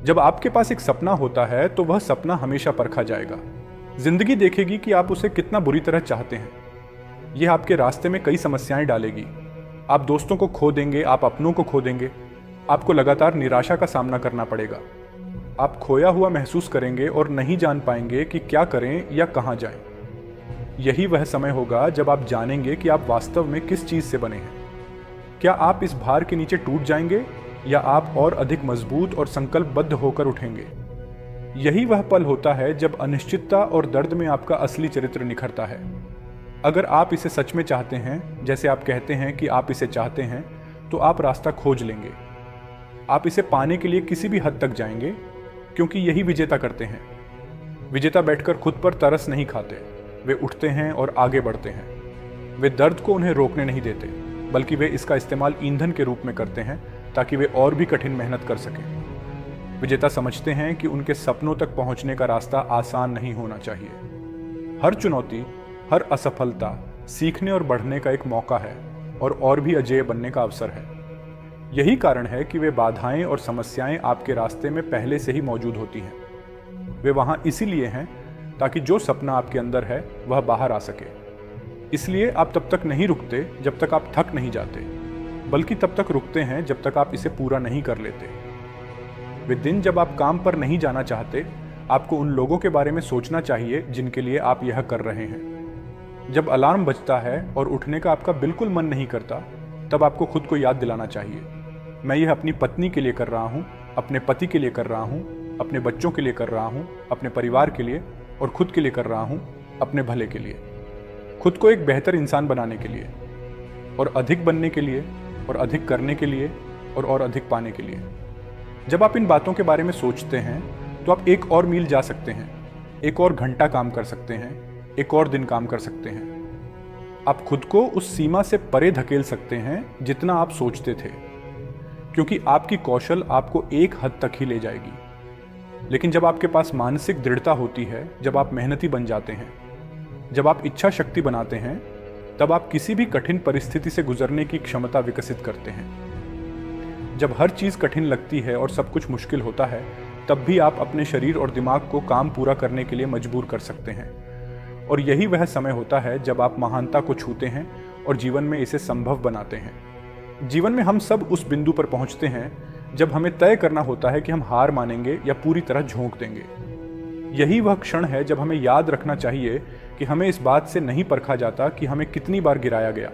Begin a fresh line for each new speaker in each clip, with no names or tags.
जब आपके पास एक सपना होता है तो वह सपना हमेशा परखा जाएगा। जिंदगी देखेगी कि आप उसे कितना बुरी तरह चाहते हैं। यह आपके रास्ते में कई समस्याएं डालेगी। आप दोस्तों को खो देंगे, आप अपनों को खो देंगे, आपको लगातार निराशा का सामना करना पड़ेगा। आप खोया हुआ महसूस करेंगे और नहीं जान पाएंगे कि क्या करें या कहां जाएं। यही वह समय होगा जब आप जानेंगे कि आप वास्तव में किस चीज से बने हैं। क्या आप इस भार के नीचे टूट जाएंगे या आप और अधिक मजबूत और संकल्पबद्ध होकर उठेंगे। यही वह पल होता है जब अनिश्चितता और दर्द में आपका असली चरित्र निखरता है। अगर आप इसे सच में चाहते हैं, जैसे आप कहते हैं कि आप इसे चाहते हैं, तो आप रास्ता खोज लेंगे। आप इसे पाने के लिए किसी भी हद तक जाएंगे, क्योंकि यही विजेता करते हैं। विजेता बैठकर खुद पर तरस नहीं खाते, वे उठते हैं और आगे बढ़ते हैं। वे दर्द को उन्हें रोकने नहीं देते, बल्कि वे इसका इस्तेमाल ईंधन के रूप में करते हैं ताकि वे और भी कठिन मेहनत कर सकें। विजेता समझते हैं कि उनके सपनों तक पहुंचने का रास्ता आसान नहीं होना चाहिए। हर चुनौती, हर असफलता सीखने और बढ़ने का एक मौका है और भी अजेय बनने का अवसर है। यही कारण है कि वे बाधाएं और समस्याएं आपके रास्ते में पहले से ही मौजूद होती हैं। वे वहां इसीलिए हैं ताकि जो सपना आपके अंदर है वह बाहर आ सके। इसलिए आप तब तक नहीं रुकते जब तक आप थक नहीं जाते, बल्कि तब तक रुकते हैं जब तक आप इसे पूरा नहीं कर लेते। वे दिन जब आप काम पर नहीं जाना चाहते, आपको उन लोगों के बारे में सोचना चाहिए जिनके लिए आप यह कर रहे हैं। जब अलार्म बजता है और उठने का आपका बिल्कुल मन नहीं करता, तब आपको खुद को याद दिलाना चाहिए, मैं यह अपनी पत्नी के लिए कर रहा हूँ, अपने पति के लिए कर रहा हूँ, अपने बच्चों के लिए कर रहा हूँ, अपने परिवार के लिए और खुद के लिए कर रहा हूँ, अपने भले के लिए, खुद को एक बेहतर इंसान बनाने के लिए और अधिक बनने के लिए और अधिक करने के लिए और अधिक पाने के लिए। जब आप इन बातों के बारे में सोचते हैं तो आप एक और मील जा सकते हैं, एक और घंटा काम कर सकते हैं, एक और दिन काम कर सकते हैं। आप खुद को उस सीमा से परे धकेल सकते हैं जितना आप सोचते थे, क्योंकि आपकी कौशल आपको एक हद तक ही ले जाएगी। लेकिन जब आपके पास मानसिक दृढ़ता होती है, जब आप मेहनती बन जाते हैं, जब आप इच्छा शक्ति बनाते हैं, तब आप किसी भी कठिन परिस्थिति से गुजरने की क्षमता विकसित करते हैं। जब हर चीज कठिन लगती है और सब कुछ मुश्किल होता है, तब भी आप अपने शरीर और दिमाग को काम पूरा करने के लिए मजबूर कर सकते हैं। और यही वह समय होता है जब आप महानता को छूते हैं और जीवन में इसे संभव बनाते हैं। जीवन में हम सब उस बिंदु पर पहुंचते हैं जब हमें तय करना होता है कि हम हार मानेंगे या पूरी तरह झोंक देंगे। यही वह क्षण है जब हमें याद रखना चाहिए कि हमें इस बात से नहीं परखा जाता कि हमें कितनी बार गिराया गया,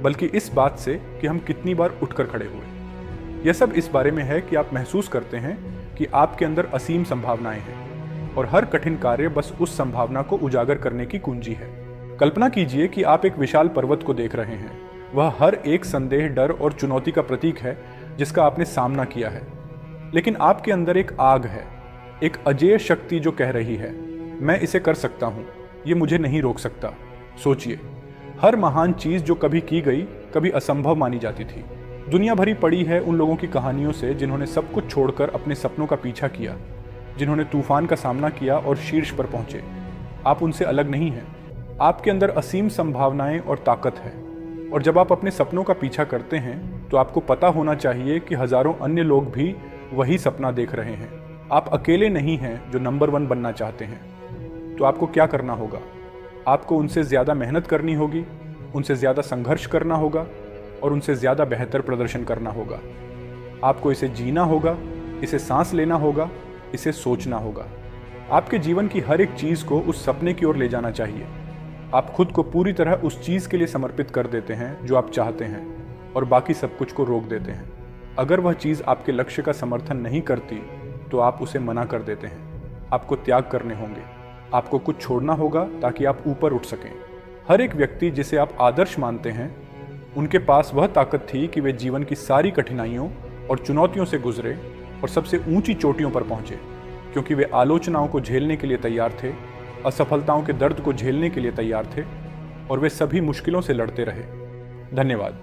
बल्कि इस बात से कि हम कितनी बार उठकर खड़े हुए। यह सब इस बारे में है कि आप महसूस करते हैं कि आपके अंदर असीम संभावनाएं हैं और हर कठिन कार्य बस उस संभावना को उजागर करने की कुंजी है। कल्पना कीजिए कि आप एक विशाल पर्वत को देख रहे हैं। वह हर एक संदेह, डर और चुनौती का प्रतीक है जिसका आपने सामना किया है। लेकिन आपके अंदर एक आग है, एक अजेय शक्ति जो कह रही है, मैं इसे कर सकता हूं, ये मुझे नहीं रोक सकता। सोचिए, हर महान चीज जो कभी की गई कभी असंभव मानी जाती थी। दुनिया भरी पड़ी है उन लोगों की कहानियों से जिन्होंने सब कुछ छोड़कर अपने सपनों का पीछा किया, जिन्होंने तूफान का सामना किया और शीर्ष पर पहुंचे। आप उनसे अलग नहीं हैं। आपके अंदर असीम संभावनाएं और ताकत है। और जब आप अपने सपनों का पीछा करते हैं तो आपको पता होना चाहिए कि हजारों अन्य लोग भी वही सपना देख रहे हैं। आप अकेले नहीं हैं जो नंबर 1 बनना चाहते हैं। तो आपको क्या करना होगा? आपको उनसे ज़्यादा मेहनत करनी होगी, उनसे ज़्यादा संघर्ष करना होगा और उनसे ज़्यादा बेहतर प्रदर्शन करना होगा। आपको इसे जीना होगा, इसे सांस लेना होगा, इसे सोचना होगा। आपके जीवन की हर एक चीज़ को उस सपने की ओर ले जाना चाहिए। आप खुद को पूरी तरह उस चीज़ के लिए समर्पित कर देते हैं जो आप चाहते हैं और बाकी सब कुछ को रोक देते हैं। अगर वह चीज़ आपके लक्ष्य का समर्थन नहीं करती तो आप उसे मना कर देते हैं। आपको त्याग करने होंगे, आपको कुछ छोड़ना होगा ताकि आप ऊपर उठ सकें। हर एक व्यक्ति जिसे आप आदर्श मानते हैं, उनके पास वह ताकत थी कि वे जीवन की सारी कठिनाइयों और चुनौतियों से गुजरे और सबसे ऊंची चोटियों पर पहुंचे, क्योंकि वे आलोचनाओं को झेलने के लिए तैयार थे, असफलताओं के दर्द को झेलने के लिए तैयार थे और वे सभी मुश्किलों से लड़ते रहे। धन्यवाद।